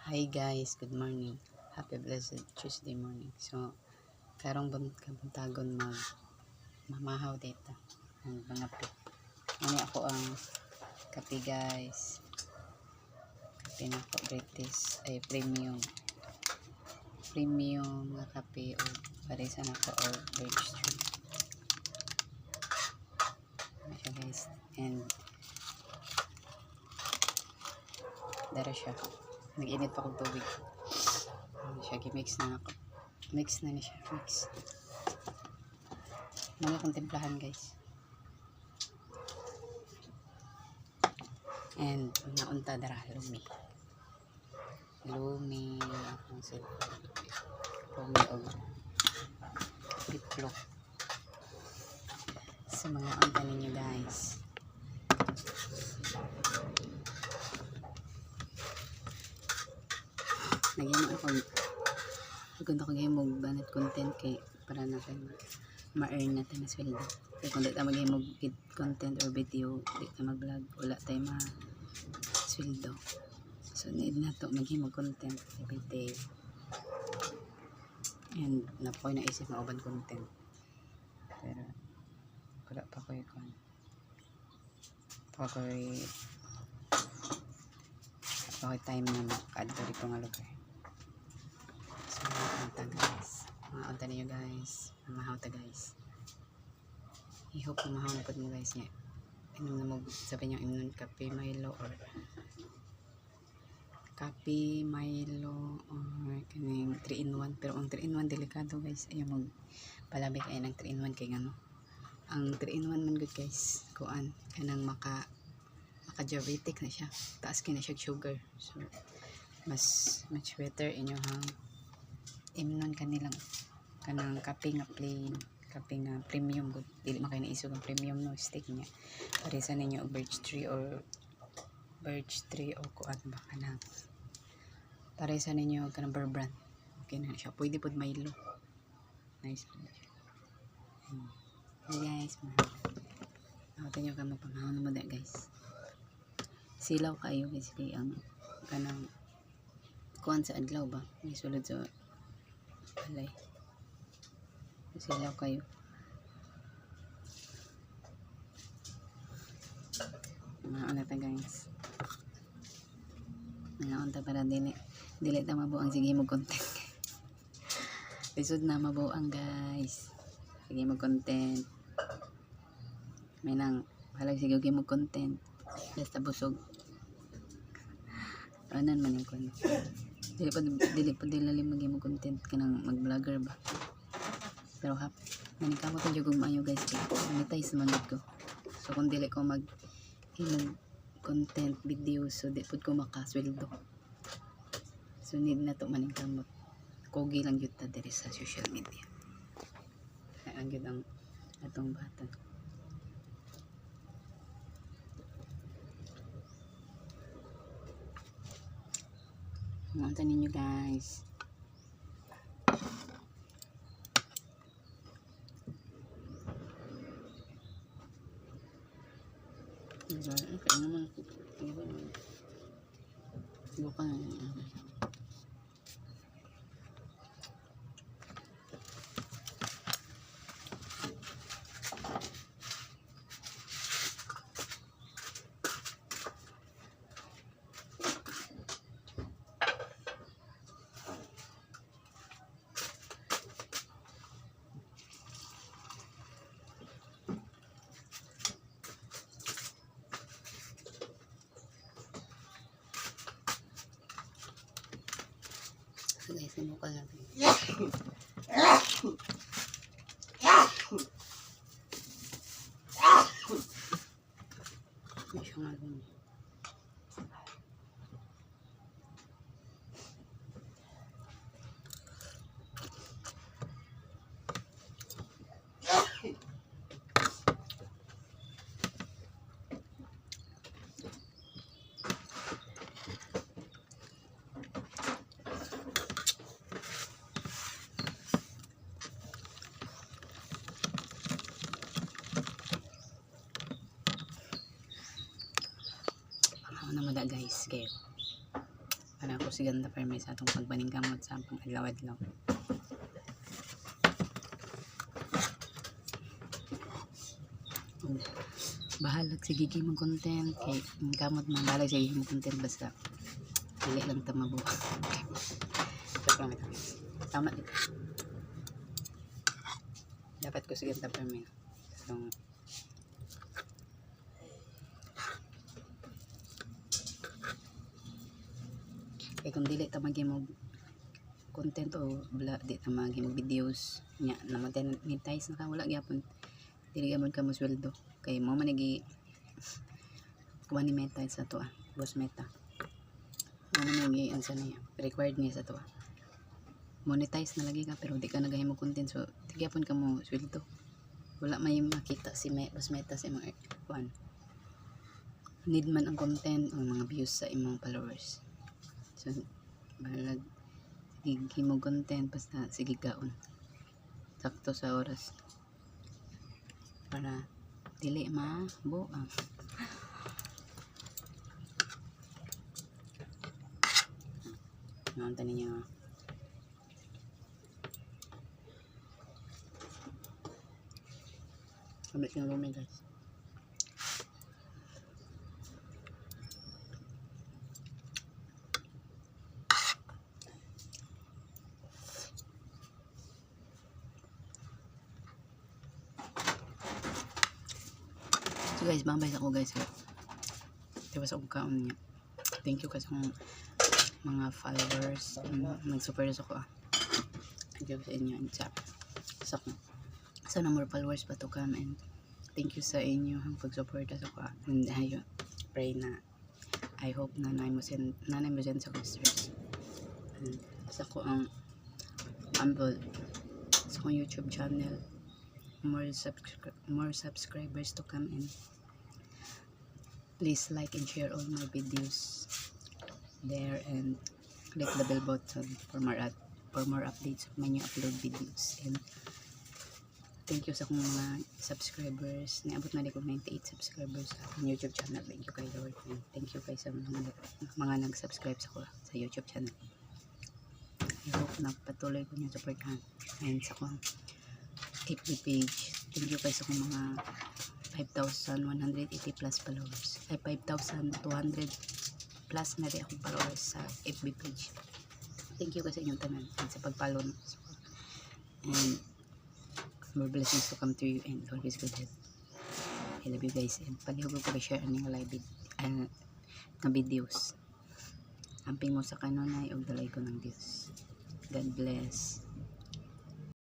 Hi guys, good morning. Happy blessed Tuesday morning. So, karong kabuntagon mamahaw dito ang mga pit. Ano ako ang kape guys. Kape na ako British ay premium nga kape o parisa na ko or birch tree. Ano siya guys. And dara siya. Nag-init pa kong tubig. Ano siya, gimix na ako. Mix na siya. Mix. Mga kong timplahan guys. And naunta dara lumi ang cellphone lumi o bitlok sa mga unta ninyo guys. Nagyan ako ganda ko gayong mong banat content kay para na kayo ma-earn natin na sweldo. Kaya kung di tayo mag-gayong mong content or video, di tayo mag-vlog, wala tayo ma-sweldo. So need na to mag-gayong mong content everyday. And napoy na isip na uban content. Pero wala pa ko yung time na maka-add to dito nga lugar. So mga guys, mga unta ninyo guys, mamahaw ta guys. I hope mamahaw na po mo guys niya. Inom na mo, sabi niyo inom kape Milo or kaning 3-in-1. Pero ang 3-in-1 delikado guys, ayaw magpalabik ay ng 3-in-1 kay ano. Ang 3-in-1 man good guys, kuan kanang maka-diabetic na siya, taas kina siya sugar. So much better inyong imnon kanilang kanang kape nga plain, kape nga premium good. Dili man kayo naisog ang premium no stick niya. Parisa ninyo birch tree o kuan ba kanang parisa ninyo kanang Bear Brand. Okay na siya. Pwede pod Milo. Nice po siya. Hey guys, ako nyo ka mapanghaw na mo da guys. Silaw kayo guys kay ang kanang kuan sa adlaw ba? May sulod sa alay. Silaw kayo. Mga ta guys. Mga ta para dili ta mabuang sige mo content. Lisod na mabuang guys. Sige mo content. May nang halag sige mo content. Basta busog. Anan man yung content. Dili pa lalim mag content kanang mag-vlogger ba. Pero manikamo ko jud maayo guys. Monetize man ko. So kung dili ko mag content video so di pud ko makasweldo. So need na to maningkamot. Kogi lang jud ta diri sa social media. Ay ang jud ang atong bata. Mga ninyo guys. Kaya naman bukan guys, ano ka lang. May siya nga lang. Ano naman da guys, kayo. Para ko ko si ganda perme sa atong pagbaning kamot sa pang adlaw-adlaw. Bahalag sige gigi mong content kay ang kamot man bahalag sige mong content basta dili lang ta mabuo. Tama dito. Dapat ko sige ta perme. So, kaya kung dili ta mag content o bla di ta mag videos nya na monetize na ka wala gyapon dili gyapon ka mo sweldo kay mo man nagi kuha ni Meta sa to boss Meta mo man nagi ansa niya required niya sa to monetize na lagi ka pero di ka nagahimo content so di gyapon ka mo sweldo wala may makita si boss Meta sa imong kuan need man ang content o mga views sa imong followers. So, balag sige mo content basta sige gaon sakto sa oras para dili mabuang. Nanta ninyo sabit yung lumi guys. So guys, bambay ako guys. Diba sa kaon niya. Thank you kasi mga followers nag-support sa ko. Thank you sa inyo and sa number of followers pa to come and thank you sa inyo ang pag-support sa ko. And ayun, pray na I hope na nanay mo dyan sa sisters. And sa ko ang humble sa kong YouTube channel more subscribers to come in. Please like and share all my videos there and click the bell button for more updates of my new upload videos. And thank you sa akong mga subscribers. Niabot na ko 98 subscribers sa aking YouTube channel. Thank you kay Lord. And thank you kay sa mga nag-subscribe sa ko sa YouTube channel. I hope na patuloy ko niyo supportahan. And sa akong FB page. Thank you kay sa akong mga 5,180 plus followers. Ay 5,200 plus na rin akong followers sa FB page. Thank you kasi inyong tanan and sa pag-follow. And more blessings to come to you and always good health. I love you guys and palihog ko share ang live na videos. Amping mo sa kanunay og dalay ko ng Dios. God bless.